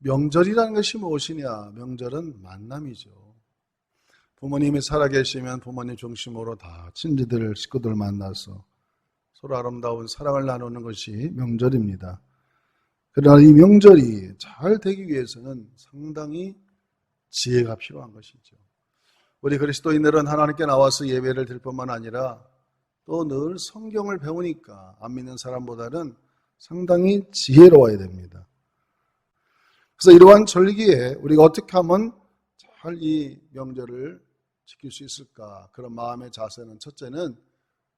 명절이라는 것이 무엇이냐? 명절은 만남이죠. 부모님이 살아계시면 부모님 중심으로 다 친지들, 식구들 만나서 서로 아름다운 사랑을 나누는 것이 명절입니다. 그러나 이 명절이 잘 되기 위해서는 상당히 지혜가 필요한 것이죠. 우리 그리스도인들은 하나님께 나와서 예배를 드릴 뿐만 아니라 또 늘 성경을 배우니까 안 믿는 사람보다는 상당히 지혜로워야 됩니다. 그래서 이러한 절기에 우리가 어떻게 하면 잘 이 명절을 지킬 수 있을까? 그런 마음의 자세는 첫째는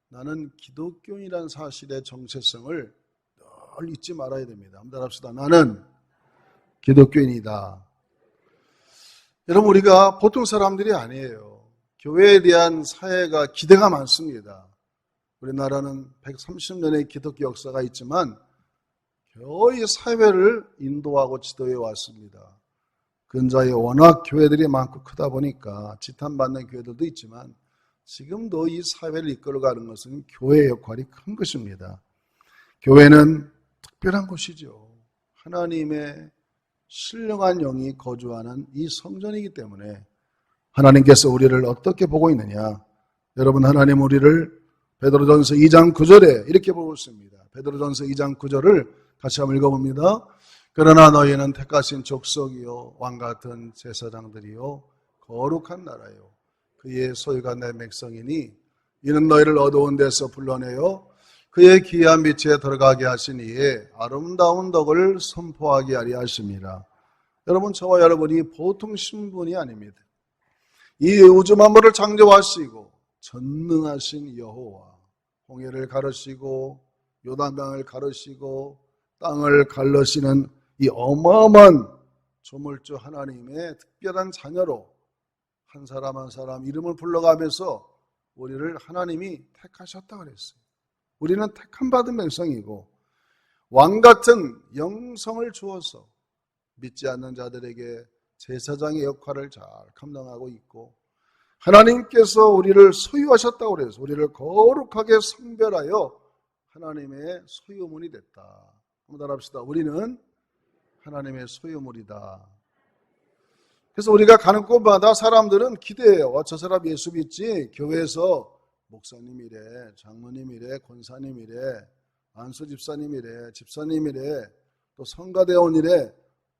나는 기독교인이라는 사실의 정체성을 늘 잊지 말아야 됩니다. 한번 합시다. 나는 기독교인이다. 여러분, 우리가 보통 사람들이 아니에요. 교회에 대한 사회가 기대가 많습니다. 우리나라는 130년의 기독교 역사가 있지만 거의 사회를 인도하고 지도해 왔습니다. 근자에 워낙 교회들이 많고 크다 보니까 지탄받는 교회들도 있지만 지금도 이 사회를 이끌어가는 것은 교회의 역할이 큰 것입니다. 교회는 특별한 곳이죠. 하나님의 신령한 영이 거주하는 이 성전이기 때문에 하나님께서 우리를 어떻게 보고 있느냐? 여러분, 하나님 우리를 베드로전서 2장 9절에 이렇게 보고 있습니다. 베드로전서 2장 9절을 같이 한번 읽어봅니다. 그러나 너희는 택하신 족속이요 왕같은 제사장들이요 거룩한 나라요 그의 소유가 내 백성이니 이는 너희를 어두운 데서 불러내어 그의 귀한 빛에 들어가게 하신 이에 아름다운 덕을 선포하게 하리 하심이라. 여러분, 저와 여러분이 보통 신분이 아닙니다. 이 우주 만물을 창조하시고 전능하신 여호와, 홍해를 가르시고 요단강을 가르시고 땅을 갈르시는 이 어마어마한 조물주 하나님의 특별한 자녀로 한 사람 한 사람 이름을 불러가면서 우리를 하나님이 택하셨다 그랬어요. 우리는 택함 받은 백성이고 왕같은 영성을 주어서 믿지 않는 자들에게 제사장의 역할을 잘 감당하고 있고 하나님께서 우리를 소유하셨다고 그래서 우리를 거룩하게 성별하여 하나님의 소유물이 됐다. 한번 합시다. 우리는 하나님의 소유물이다. 그래서 우리가 가는 곳마다 사람들은 기대해요. 저 사람 예수 믿지? 교회에서 목사님이래, 장로님이래, 권사님이래, 안수 집사님이래, 집사님이래, 또 성가대원이래.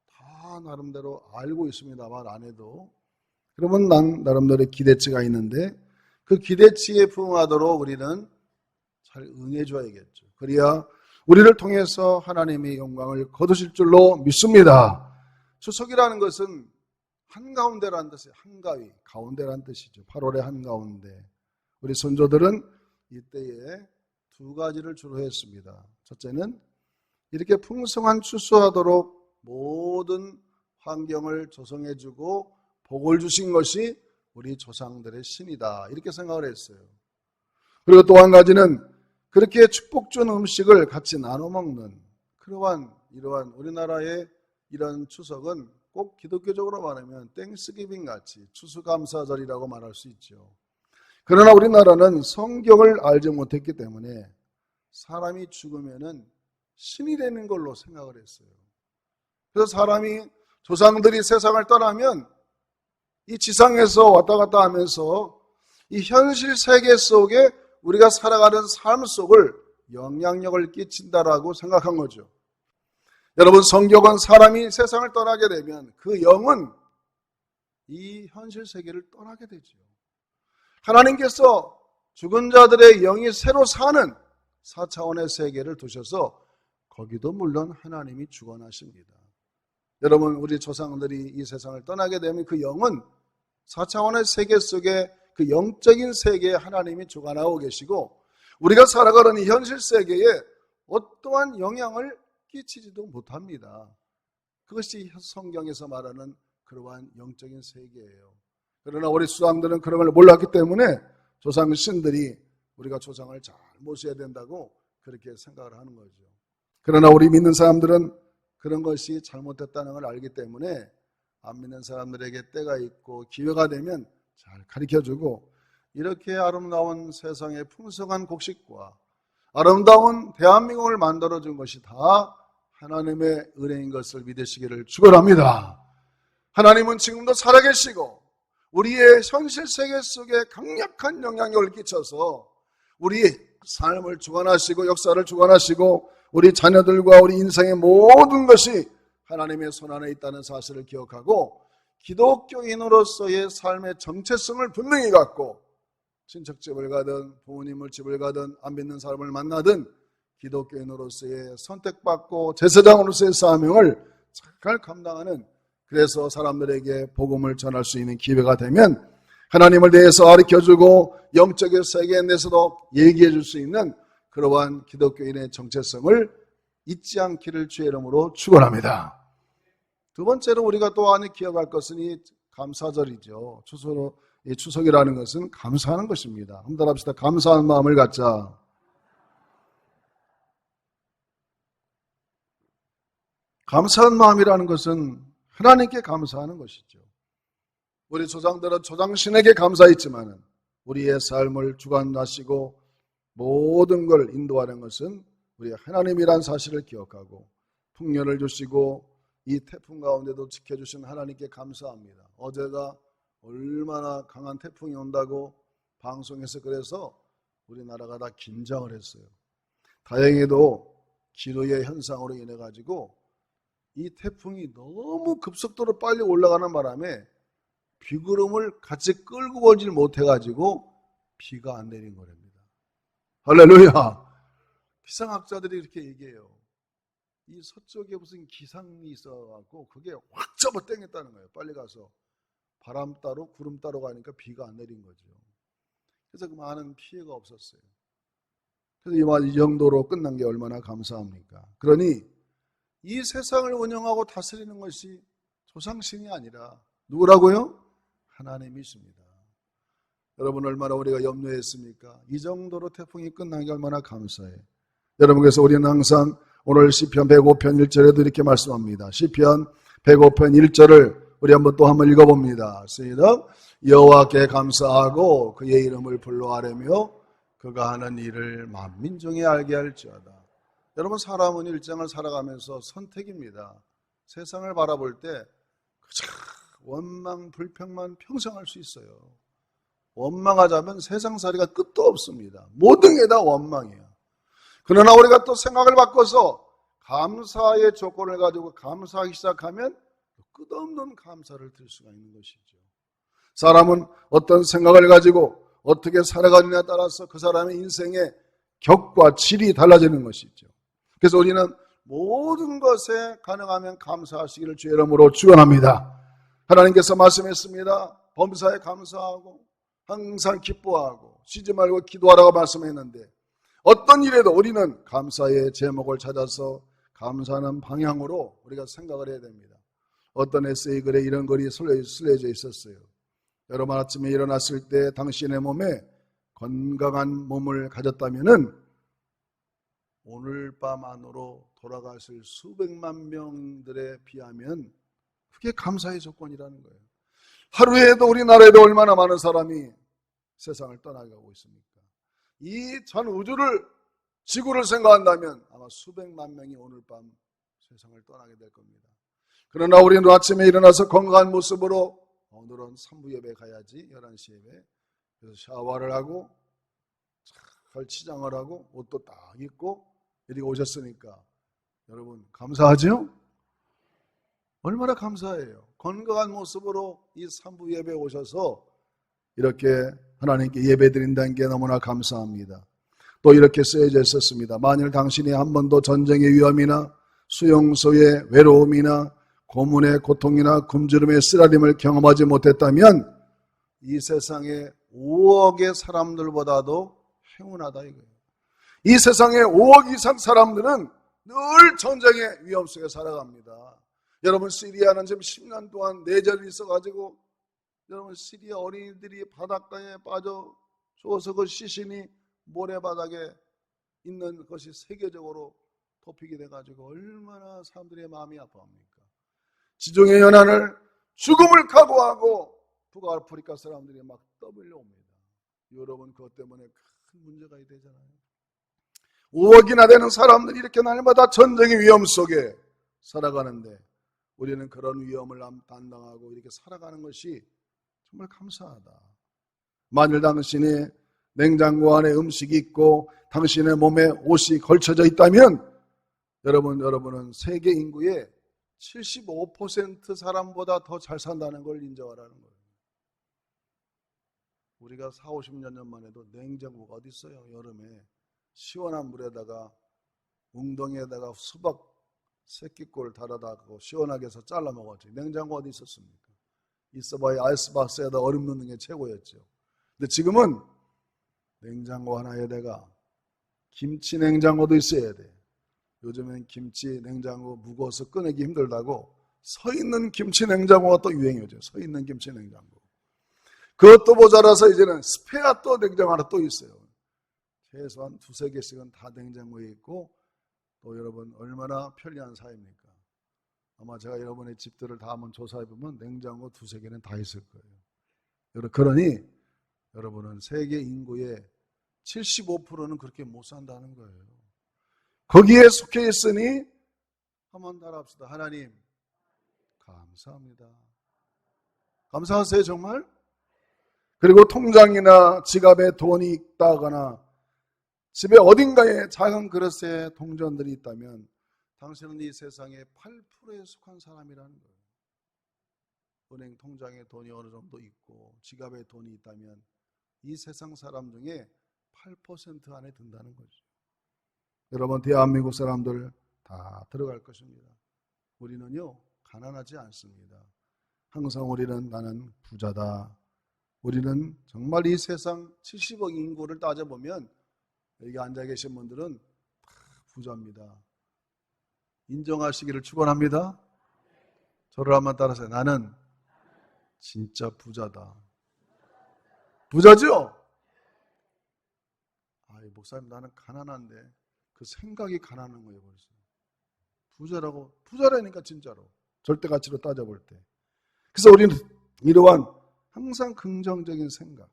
다 나름대로 알고 있습니다만 안 해도. 그러면 난 나름대로 기대치가 있는데 그 기대치에 부응하도록 우리는 잘 응해줘야겠죠. 그래야 우리를 통해서 하나님의 영광을 거두실 줄로 믿습니다. 추석이라는 것은 한가운데라는 뜻이에요. 한가위, 가운데라는 뜻이죠. 8월의 한가운데. 우리 선조들은 이때에 두 가지를 주로 했습니다. 첫째는 이렇게 풍성한 추수하도록 모든 환경을 조성해주고 복을 주신 것이 우리 조상들의 신이다. 이렇게 생각을 했어요. 그리고 또 한 가지는 그렇게 축복 준 음식을 같이 나눠 먹는 이러한 우리나라의 이런 추석은 꼭 기독교적으로 말하면 땡스기빙 같이 추수감사절이라고 말할 수 있죠. 그러나 우리나라는 성경을 알지 못했기 때문에 사람이 죽으면은 신이 되는 걸로 생각을 했어요. 그래서 사람이 조상들이 세상을 떠나면 이 지상에서 왔다 갔다 하면서 이 현실 세계 속에 우리가 살아가는 삶 속을 영향력을 끼친다라고 생각한 거죠. 여러분, 성경은 사람이 세상을 떠나게 되면 그 영은 이 현실 세계를 떠나게 되죠. 하나님께서 죽은 자들의 영이 새로 사는 4차원의 세계를 두셔서 거기도 물론 하나님이 주관하십니다. 여러분, 우리 조상들이 이 세상을 떠나게 되면 그 영은 4차원의 세계 속에 그 영적인 세계에 하나님이 주관하고 계시고 우리가 살아가는 이 현실 세계에 어떠한 영향을 끼치지도 못합니다. 그것이 성경에서 말하는 그러한 영적인 세계예요. 그러나 우리 수장들은 그런 걸 몰랐기 때문에 조상 신들이 우리가 조상을 잘 모셔야 된다고 그렇게 생각을 하는 거죠. 그러나 우리 믿는 사람들은 그런 것이 잘못됐다는 걸 알기 때문에 안 믿는 사람들에게 때가 있고 기회가 되면 잘 가르쳐주고 이렇게 아름다운 세상의 풍성한 곡식과 아름다운 대한민국을 만들어준 것이 다 하나님의 은혜인 것을 믿으시기를 축원합니다. 하나님은 지금도 살아계시고 우리의 현실 세계 속에 강력한 영향력을 끼쳐서 우리의 삶을 주관하시고 역사를 주관하시고 우리 자녀들과 우리 인생의 모든 것이 하나님의 손 안에 있다는 사실을 기억하고 기독교인으로서의 삶의 정체성을 분명히 갖고 친척집을 가든 부모님을 집을 가든 안 믿는 사람을 만나든 기독교인으로서의 선택받고 제사장으로서의 사명을 잘 감당하는, 그래서 사람들에게 복음을 전할 수 있는 기회가 되면 하나님을 대해서 가르쳐주고 영적인 세계에 대해서도 얘기해 줄 수 있는 그러한 기독교인의 정체성을 잊지 않기를 주의 이름으로 축원합니다. 두 번째로 우리가 또 많이 기억할 것은 이 감사절이죠. 추석이라는 것은 감사하는 것입니다. 한번 합시다. 감사한 마음을 갖자. 감사한 마음이라는 것은 하나님께 감사하는 것이죠. 우리 조상들은 조상신에게 감사했지만 우리의 삶을 주관하시고 모든 걸 인도하는 것은 우리 하나님이란 사실을 기억하고 풍년을 주시고 이 태풍 가운데도 지켜주신 하나님께 감사합니다. 어제가 얼마나 강한 태풍이 온다고 방송에서 그래서 우리나라가 다 긴장을 했어요. 다행히도 기후의 현상으로 인해 가지고 이 태풍이 너무 급속도로 빨리 올라가는 바람에 비구름을 같이 끌고 오질 못해가지고 비가 안 내린 거랍니다. 할렐루야. 기상학자들이 이렇게 얘기해요. 이 서쪽에 무슨 기상이 있어갖고 그게 확 잡아당겼다는 거예요. 빨리 가서 바람 따로 구름 따로 가니까 비가 안 내린 거죠. 그래서 그 많은 피해가 없었어요. 그래서 이 정도로 끝난 게 얼마나 감사합니까? 그러니 이 세상을 운영하고 다스리는 것이 조상신이 아니라 누구라고요? 하나님이십니다. 여러분 얼마나 우리가 염려했습니까? 이 정도로 태풍이 끝난 게 얼마나 감사해요. 여러분, 그래서 우리는 항상 오늘 시편 105편 1절에도 이렇게 말씀합니다. 시편 105편 1절을 우리 한번 읽어봅니다. 시작. 여호와께 감사하고 그의 이름을 불러하려며 그가 하는 일을 만민중에 알게 할지어다. 여러분, 사람은 일생을 살아가면서 선택입니다. 세상을 바라볼 때 원망, 불평만 평생 할 수 있어요. 원망하자면 세상살이가 끝도 없습니다. 모든 게 다 원망이에요. 그러나 우리가 또 생각을 바꿔서 감사의 조건을 가지고 감사하기 시작하면 끝없는 감사를 들 수가 있는 것이죠. 사람은 어떤 생각을 가지고 어떻게 살아가느냐에 따라서 그 사람의 인생의 격과 질이 달라지는 것이죠. 그래서 우리는 모든 것에 가능하면 감사하시기를 주의 이름으로 축원합니다. 하나님께서 말씀했습니다. 범사에 감사하고 항상 기뻐하고 쉬지 말고 기도하라고 말씀했는데 어떤 일에도 우리는 감사의 제목을 찾아서 감사하는 방향으로 우리가 생각을 해야 됩니다. 어떤 에세이 글에 이런 글이 쓰여져 있었어요. 여러분 아침에 일어났을 때 당신의 몸에 건강한 몸을 가졌다면은 오늘 밤 안으로 돌아가실 수백만 명들에 비하면 그게 감사의 조건이라는 거예요. 하루에도 우리나라에도 얼마나 많은 사람이 세상을 떠나가고 있습니까? 이 전 우주를, 지구를 생각한다면 아마 수백만 명이 오늘 밤 세상을 떠나게 될 겁니다. 그러나 우리는 아침에 일어나서 건강한 모습으로 오늘은 3부 예배 가야지, 11시 예배. 그래서 샤워를 하고 잘 치장을 하고 옷도 딱 입고 이렇게 오셨으니까 여러분 감사하죠? 얼마나 감사해요. 건강한 모습으로 이 3부 예배에 오셔서 이렇게 하나님께 예배 드린다는 게 너무나 감사합니다. 또 이렇게 쓰여져 있었습니다. 만일 당신이 한 번도 전쟁의 위험이나 수용소의 외로움이나 고문의 고통이나 굶주림의 쓰라림을 경험하지 못했다면 이 세상의 5억의 사람들보다도 행운하다 이거예요. 이 세상의 5억 이상 사람들은 늘 전쟁의 위험 속에 살아갑니다. 여러분, 시리아는 지금 10년 동안 내전이 있어가지고 여러분, 시리아 어린이들이 바닷가에 빠져 죽어서 그 시신이 모래바닥에 있는 것이 세계적으로 토픽이 돼가지고 얼마나 사람들의 마음이 아파합니까? 지중해 연안을 죽음을 각오하고 북아프리카 사람들이 막 떠밀려옵니다. 여러분, 그것 때문에 큰 문제가 되잖아요. 5억이나 되는 사람들이 이렇게 날마다 전쟁의 위험 속에 살아가는데 우리는 그런 위험을 담당하고 이렇게 살아가는 것이 정말 감사하다. 만일 당신의 냉장고 안에 음식이 있고 당신의 몸에 옷이 걸쳐져 있다면 여러분은 세계 인구의 75% 사람보다 더 잘 산다는 걸 인정하라는 거예요. 우리가 40, 50년 전만 해도 냉장고가 어디 있어요? 여름에 시원한 물에다가 웅덩이에다가 수박 새끼꼴 달아다가 시원하게 해서 잘라 먹었지. 냉장고 어디 있었습니까? 있어봐야 아이스박스에다 얼음 넣는 게 최고였죠. 근데 지금은 냉장고 하나에다가 김치 냉장고도 있어야 돼. 요즘엔 김치 냉장고 무거워서 꺼내기 힘들다고 서 있는 김치 냉장고가 또 유행이죠. 서 있는 김치 냉장고. 그것도 모자라서 이제는 스페어 또 냉장고 하나 또 있어요. 최소한 2-3개씩은 다 냉장고에 있고 또 여러분 얼마나 편리한 사회입니까? 아마 제가 여러분의 집들을 다 한번 조사해보면 냉장고 2-3개는 다 있을 거예요. 그러니 여러분은 세계 인구의 75%는 그렇게 못 산다는 거예요. 거기에 속해 있으니 한번 따라합시다. 하나님 감사합니다. 감사하세요 정말? 그리고 통장이나 지갑에 돈이 있다거나 집에 어딘가에 작은 그릇에 동전들이 있다면 당신은 이 세상의 8%에 속한 사람이라는 거예요. 은행 통장에 돈이 어느 정도 있고 지갑에 돈이 있다면 이 세상 사람 중에 8% 안에 든다는 거죠. 여러분 대한민국 사람들 다 들어갈 것입니다. 우리는요 가난하지 않습니다. 항상 우리는 나는 부자다. 우리는 정말 이 세상 70억 인구를 따져보면 여기 앉아 계신 분들은 다 부자입니다. 인정하시기를 축원합니다. 저를 한번 따라서 나는 진짜 부자다. 부자죠? 아이 목사님 나는 가난한데 그 생각이 가난한 거예요 벌써. 부자라니까 진짜로 절대 가치로 따져볼 때. 그래서 우리는 이러한 항상 긍정적인 생각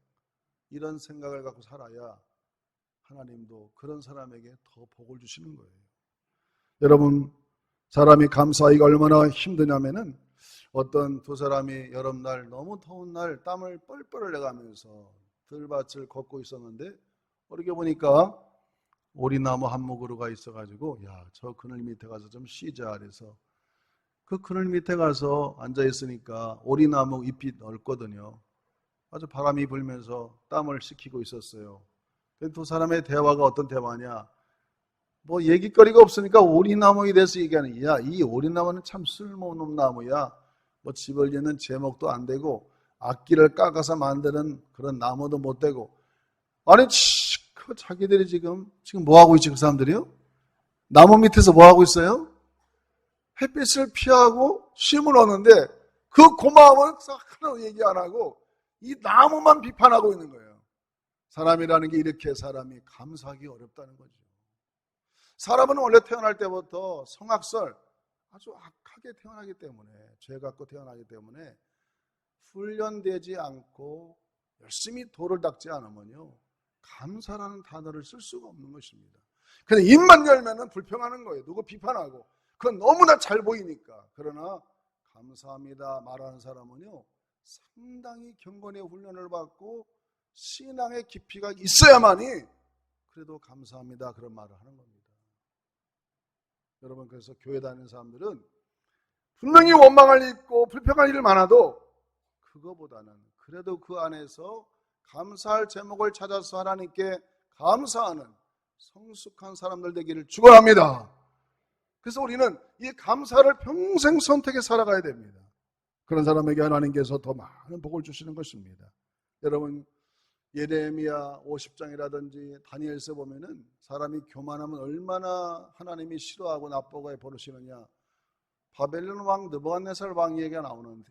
이런 생각을 갖고 살아야 하나님도 그런 사람에게 더 복을 주시는 거예요. 여러분 사람이 감사하기가 얼마나 힘드냐면은 어떤 두 사람이 여름날 너무 더운 날 땀을 뻘뻘 흘려가면서 들밭을 걷고 있었는데 어떻게 보니까 오리나무 한 무그루가 있어가지고 야, 저 그늘 밑에 가서 좀 쉬자 그래서 그 그늘 밑에 가서 앉아 있으니까 오리나무 잎이 넓거든요. 아주 바람이 불면서 땀을 식히고 있었어요. 두 사람의 대화가 어떤 대화냐? 뭐 얘기거리가 없으니까 오리나무에 대해서 얘기하는 야, 이 오리나무는 참 쓸모없는 나무야. 뭐 집을 짓는 제목도 안 되고 악기를 깎아서 만드는 그런 나무도 못 되고 아니 그 자기들이 지금 뭐 하고 있지 그 사람들이요? 나무 밑에서 뭐 하고 있어요? 햇빛을 피하고 쉼을 얻는데 그 고마움은 싹 하나 얘기 안 하고 이 나무만 비판하고 있는 거예요. 사람이라는 게 이렇게 사람이 감사하기 어렵다는 거죠. 사람은 원래 태어날 때부터 성악설 아주 악하게 태어나기 때문에 죄 갖고 태어나기 때문에 훈련되지 않고 열심히 도를 닦지 않으면요 감사라는 단어를 쓸 수가 없는 것입니다. 그냥 입만 열면은 불평하는 거예요. 누구 비판하고 그건 너무나 잘 보이니까. 그러나 감사합니다 말하는 사람은요 상당히 경건의 훈련을 받고 신앙의 깊이가 있어야만이 그래도 감사합니다 그런 말을 하는 겁니다. 여러분 그래서 교회 다니는 사람들은 분명히 원망할 일 있고 불평할 일이 많아도 그거보다는 그래도 그 안에서 감사할 제목을 찾아서 하나님께 감사하는 성숙한 사람들 되기를 축원합니다. 그래서 우리는 이 감사를 평생 선택해 살아가야 됩니다. 그런 사람에게 하나님께서 더 많은 복을 주시는 것입니다. 여러분 예레미야 50장이라든지 다니엘서 보면은 사람이 교만하면 얼마나 하나님이 싫어하고 나쁘게 버리시느냐. 바벨론 왕 느부갓네살 왕 얘기가 나오는데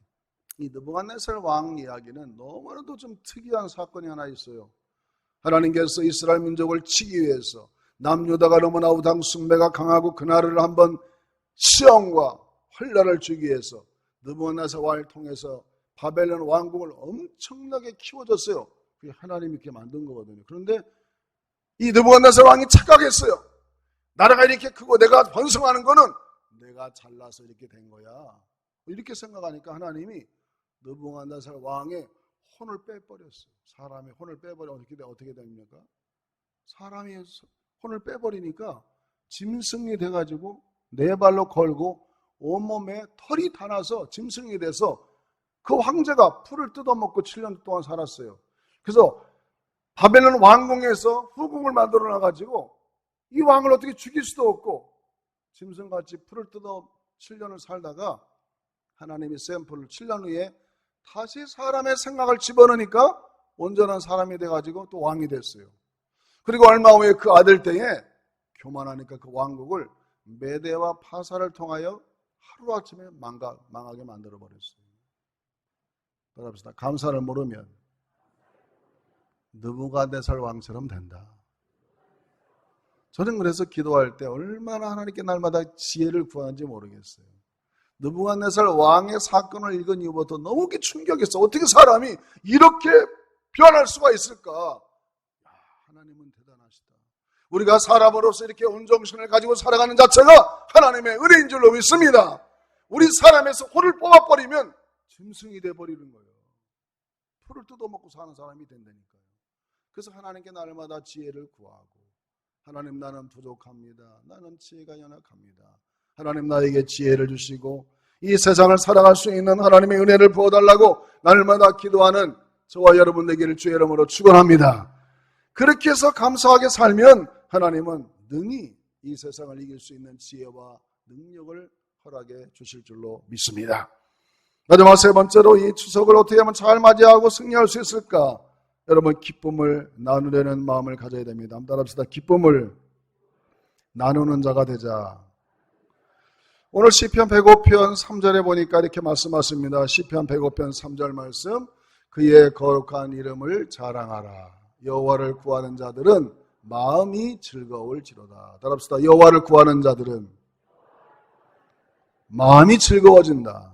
이 느부갓네살 왕 이야기는 너무나도 좀 특이한 사건이 하나 있어요. 하나님께서 이스라엘 민족을 치기 위해서 남유다가 너무나 우상 숭배가 강하고 그날을 한번 시험과 환난을 주기 위해서 느부갓네살 왕을 통해서 바벨론 왕국을 엄청나게 키워줬어요. 그게 하나님이 이렇게 만든 거거든요. 그런데 이 느부갓네살 왕이 착각했어요. 나라가 이렇게 크고 내가 번성하는 거는 내가 잘나서 이렇게 된 거야. 이렇게 생각하니까 하나님이 느부갓네살 왕의 혼을 빼버렸어요. 사람의 혼을 빼버리면 어떻게 됩니까? 사람이 혼을 빼버리니까 짐승이 돼가지고 네 발로 걸고 온몸에 털이 다 나서 짐승이 돼서 그 황제가 풀을 뜯어먹고 7년 동안 살았어요. 그래서 바벨론 왕궁에서 후궁을 만들어 놔가지고 이 왕을 어떻게 죽일 수도 없고 짐승같이 풀을 뜯어 7년을 살다가 하나님이 샘플을 7년 후에 다시 사람의 생각을 집어넣으니까 온전한 사람이 돼가지고 또 왕이 됐어요. 그리고 얼마 후에 그 아들 때에 교만하니까 그 왕국을 메대와 파사를 통하여 하루아침에 망하게 만들어버렸어요. 따라합시다. 감사를 모르면 느부갓네살 왕처럼 된다. 저는 그래서 기도할 때 얼마나 하나님께 날마다 지혜를 구하는지 모르겠어요. 느부갓네살 왕의 사건을 읽은 이후부터 너무 충격했어. 어떻게 사람이 이렇게 변할 수가 있을까? 하나님은 대단하시다. 우리가 사람으로서 이렇게 온정신을 가지고 살아가는 자체가 하나님의 은혜인 줄로 믿습니다. 우리 사람에서 혼을 뽑아버리면 짐승이 돼버리는 거예요. 풀을 뜯어먹고 사는 사람이 된다니까요. 그래서 하나님께 날마다 지혜를 구하고, 하나님 나는 부족합니다. 나는 지혜가 연약합니다. 하나님 나에게 지혜를 주시고 이 세상을 살아갈 수 있는 하나님의 은혜를 부어달라고 날마다 기도하는 저와 여러분 되기를 주의 이름으로 축원합니다. 그렇게 해서 감사하게 살면 하나님은 능히 이 세상을 이길 수 있는 지혜와 능력을 허락해 주실 줄로 믿습니다. 마지막 세 번째로 이 추석을 어떻게 하면 잘 맞이하고 승리할 수 있을까? 여러분 기쁨을 나누려는 마음을 가져야 됩니다. 한번 따라합시다. 기쁨을 나누는 자가 되자. 오늘 시편 105편 3절에 보니까 이렇게 말씀하십니다. 시편 105편 3절 말씀. 그의 거룩한 이름을 자랑하라. 여호와를 구하는 자들은 마음이 즐거울지로다. 따라합시다. 여호와를 구하는 자들은 마음이 즐거워진다.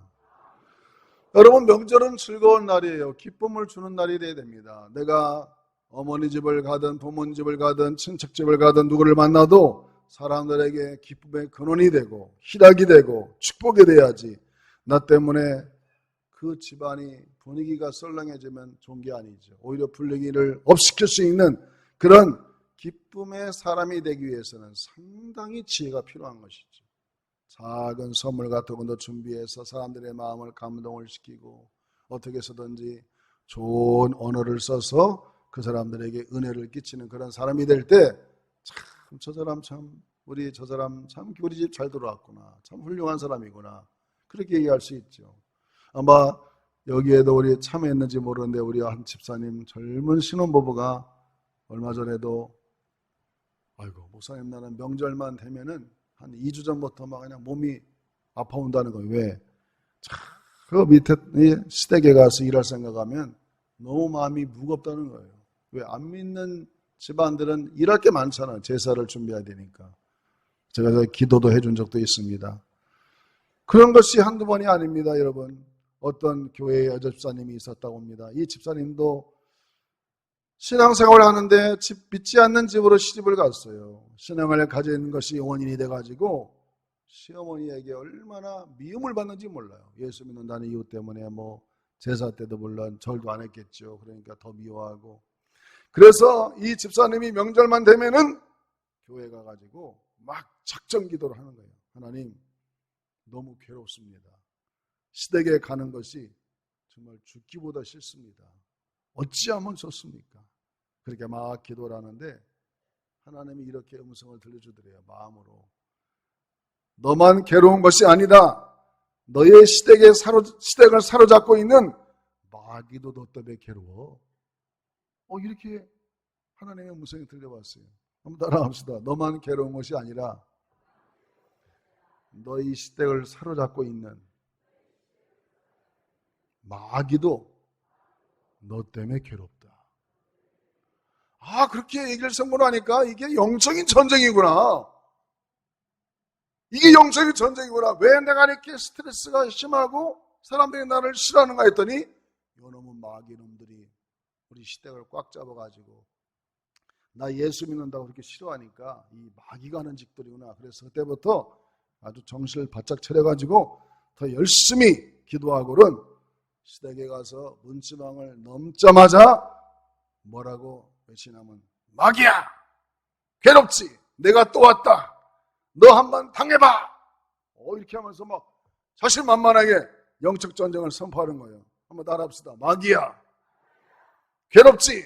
여러분 명절은 즐거운 날이에요. 기쁨을 주는 날이 되어야 됩니다. 내가 어머니 집을 가든 부모님 집을 가든 친척 집을 가든 누구를 만나도 사람들에게 기쁨의 근원이 되고 희락이 되고 축복이 돼야지. 나 때문에 그 집안이 분위기가 썰렁해지면 좋은 게 아니죠. 오히려 분위기를 업시킬 수 있는 그런 기쁨의 사람이 되기 위해서는 상당히 지혜가 필요한 것이죠. 작은 선물 같은 것도 준비해서 사람들의 마음을 감동을 시키고 어떻게 해서든지 좋은 언어를 써서 그 사람들에게 은혜를 끼치는 그런 사람이 될 때 참 저 사람 참 우리 저 사람 참 우리 집 잘 들어왔구나. 참 훌륭한 사람이구나. 그렇게 얘기할 수 있죠. 아마 여기에도 우리 참여했는지 모르는데 우리 한 집사님 젊은 신혼부부가 얼마 전에도 아이고 목사님 나는 명절만 되면은 한 2주 전부터 막 그냥 몸이 아파온다는 거예요. 왜? 그 밑에 시댁에 가서 일할 생각하면 너무 마음이 무겁다는 거예요. 왜? 안 믿는 집안들은 일할 게 많잖아요. 제사를 준비해야 되니까. 제가 기도도 해준 적도 있습니다. 그런 것이 한두 번이 아닙니다, 여러분. 어떤 교회에 여자 집사님이 있었다고 합니다. 이 집사님도 신앙생활을 하는데 믿지 않는 집으로 시집을 갔어요. 신앙을 가진 것이 원인이 돼가지고 시어머니에게 얼마나 미움을 받는지 몰라요. 예수 믿는다는 이유 때문에 뭐 제사 때도 물론 절도 안 했겠죠. 그러니까 더 미워하고. 그래서 이 집사님이 명절만 되면은 교회 가가지고 막 작정 기도를 하는 거예요. 하나님 너무 괴롭습니다. 시댁에 가는 것이 정말 죽기보다 싫습니다. 어찌하면 좋습니까? 그렇게 막 기도를 하는데 하나님이 이렇게 음성을 들려주더래요. 마음으로. 너만 괴로운 것이 아니다. 너의 시댁을 사로잡고 있는 마귀도 너 때문에 괴로워. 이렇게 하나님의 음성이 들려왔어요. 한번 따라합시다. 너만 괴로운 것이 아니라 너의 시댁을 사로잡고 있는 마귀도 너 때문에 괴롭다. 그렇게 얘기를 선고하니까 이게 영적인 전쟁이구나. 이게 영적인 전쟁이구나. 왜 내가 이렇게 스트레스가 심하고 사람들이 나를 싫어하는가 했더니 이놈은 마귀 놈들이 우리 시댁을 꽉 잡아가지고 나 예수 믿는다고 그렇게 싫어하니까 이 마귀가 하는 짓들이구나. 그래서 그때부터 아주 정신을 바짝 차려가지고 더 열심히 기도하고는 시댁에 가서 문지방을 넘자마자 뭐라고 외치냐면 마귀야! 괴롭지? 내가 또 왔다. 너 한번 당해봐. 이렇게 하면서 막 자신만만하게 영적 전쟁을 선포하는 거예요. 한번 따라합시다. 마귀야, 괴롭지?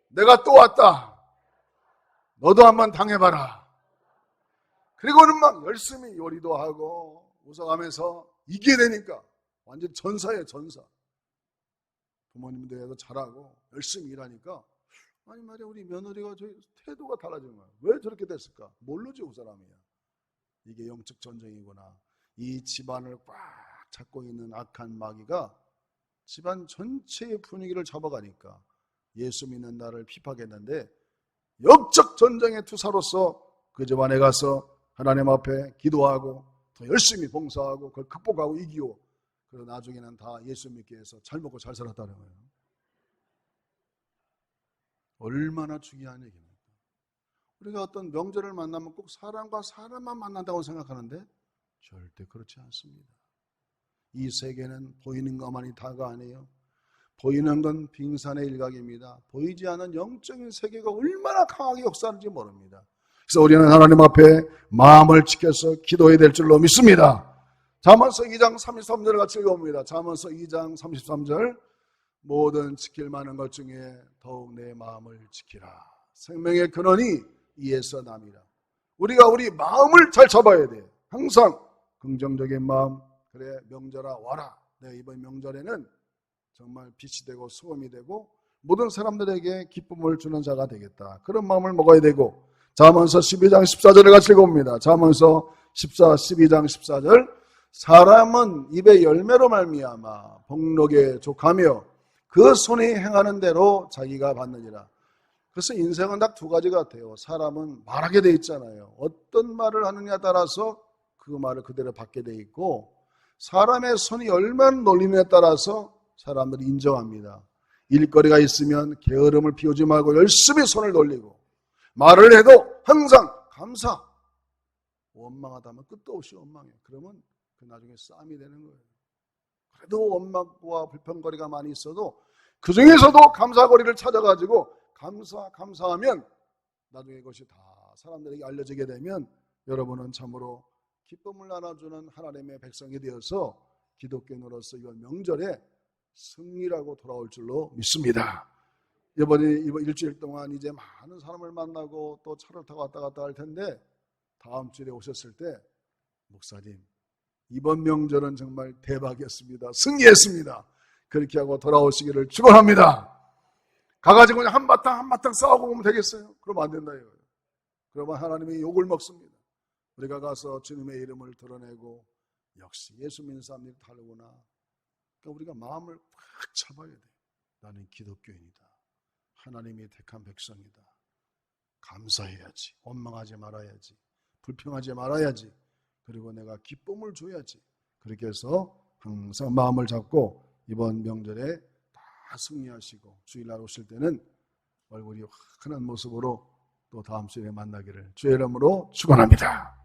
내가 또 왔다. 너도 한번 당해봐라. 그리고는 막 열심히 요리도 하고 웃어가면서 이기게 되니까 완전 전사예요, 전사. 부모님도 해도 잘하고 열심히 일하니까 아니 말이야, 우리 며느리가 저 태도가 달라지는 거야. 왜 저렇게 됐을까? 모르지, 그 사람이야. 이게 영적 전쟁이구나. 이 집안을 꽉 잡고 있는 악한 마귀가 집안 전체의 분위기를 잡아가니까 예수 믿는 나를 핍박했는데 영적 전쟁의 투사로서 그 집안에 가서 하나님 앞에 기도하고 더 열심히 봉사하고 그걸 극복하고 이기고 그리고 나중에는 다 예수 믿게 해서 잘 먹고 잘 살았다는 거예요. 얼마나 중요한 얘기입니까? 우리가 어떤 명절을 만나면 꼭 사람과 사람만 만난다고 생각하는데 절대 그렇지 않습니다. 이 세계는 보이는 것만이 다가 아니에요. 보이는 건 빙산의 일각입니다. 보이지 않은 영적인 세계가 얼마나 강하게 역사하는지 모릅니다. 그래서 우리는 하나님 앞에 마음을 지켜서 기도해야 될 줄로 믿습니다. 잠언서 2장 33절을 같이 읽어봅니다. 잠언서 2장 33절 모든 지킬 만한 것 중에 더욱 내 마음을 지키라. 생명의 근원이 이에서 남이라. 우리가 우리 마음을 잘 잡아야 돼. 항상 긍정적인 마음. 그래, 명절아 와라. 내가 이번 명절에는 정말 빛이 되고 소금이 되고 모든 사람들에게 기쁨을 주는 자가 되겠다. 그런 마음을 먹어야 되고 잠언서 12장 14절을 같이 읽어봅니다. 잠언서 12장 14절 사람은 입의 열매로 말미암아 복록에 족하며 그 손이 행하는 대로 자기가 받느니라. 그래서 인생은 딱 두 가지 같아요. 사람은 말하게 돼 있잖아요. 어떤 말을 하느냐에 따라서 그 말을 그대로 받게 돼 있고 사람의 손이 얼마나 놀리느냐에 따라서 사람들이 인정합니다. 일거리가 있으면 게으름을 피우지 말고 열심히 손을 놀리고 말을 해도 항상 감사. 원망하다면 끝도 없이 원망해. 그러면 그 나중에 싸움이 되는 거예요. 그래도 원망과 불평거리가 많이 있어도 그 중에서도 감사거리를 찾아가지고 감사하면 나중에 이것이 다 사람들에게 알려지게 되면 여러분은 참으로 기쁨을 나눠주는 하나님의 백성이 되어서 기독교인으로서 이번 명절에 승리라고 돌아올 줄로 믿습니다. 이번 일주일 동안 이제 많은 사람을 만나고 또 차를 타고 왔다 갔다 할 텐데 다음 주에 오셨을 때 목사님 이번 명절은 정말 대박이었습니다. 승리했습니다. 그렇게 하고 돌아오시기를 축원합니다. 가가지고 그냥 한바탕 싸우고 오면 되겠어요? 그러면 안 된다 이거예요. 그러면 하나님이 욕을 먹습니다. 우리가 가서 주님의 이름을 드러내고 역시 예수 믿는 사람들이 다르구나. 그러니까 우리가 마음을 꽉 잡아야 돼. 나는 기독교인이다. 하나님이 택한 백성이다. 감사해야지. 원망하지 말아야지. 불평하지 말아야지. 그리고 내가 기쁨을 줘야지. 그렇게 해서 항상 마음을 잡고 이번 명절에 다 승리하시고 주일날 오실 때는 얼굴이 환한 모습으로 또 다음 주에 만나기를 주의 이름으로 축원합니다.